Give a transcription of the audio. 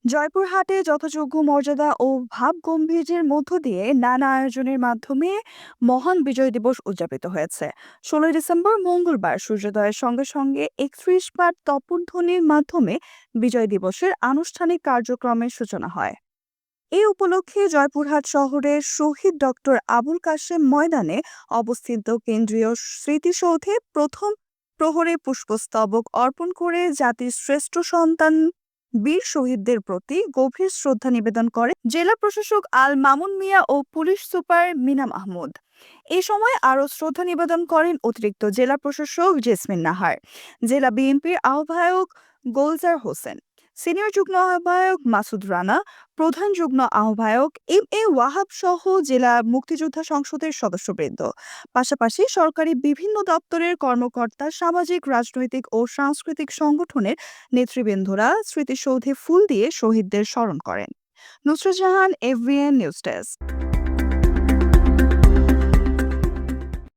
জয়পুরহাটে যথাযোগ্য মর্যাদা ও ভাবগম্ভীর্যের মধ্য দিয়ে নানা আয়োজনের মাধ্যমে মহান বিজয় দিবস উদযাপিত হয়েছে। 16 ডিসেম্বর মঙ্গলবার সূর্যোদয়ের সঙ্গে সঙ্গে 31 বার তপধ্বনির মাধ্যমে বিজয় দিবসের আনুষ্ঠানিক কার্যক্রমের সূচনা হয়। এই উপলক্ষে জয়পুরহাট শহরের শহীদ ডক্টর আবুল কাশেম ময়দানে অবস্থিত কেন্দ্রীয় স্মৃতিসৌধে প্রথম প্রহরে পুষ্পস্তবক অর্পণ করে জাতির শ্রেষ্ঠ সন্তান বীর শহীদদের প্রতি গভীর শ্রদ্ধা নিবেদন করে জেলা প্রশাসক আল মামুন মিয়া ও পুলিশ সুপার মিনা মাহমুদ। এ সময় আরও শ্রদ্ধা নিবেদন করেন অতিরিক্ত জেলা প্রশাসক জেসমিন নাহার, জেলা বিএনপির আহ্বায়ক গোলজার হোসেন, সিনিয়র যুগ্ম আহ্বায়ক মাসুদ রানা, প্রধান যুগ্ম আহ্বায়ক এম ওয়াহাব সহ জেলা মুক্তিযোদ্ধা সংসদের সদস্যবৃন্দ। পাশাপাশি সরকারি বিভিন্ন দপ্তরের কর্মকর্তা, সামাজিক, রাজনৈতিক ও সাংস্কৃতিক সংগঠনের নেতৃবৃন্দরা স্মৃতিসৌধে ফুল দিয়ে শহীদদের স্মরণ করেন। Nusrat Jahan, এফবিএন news desk.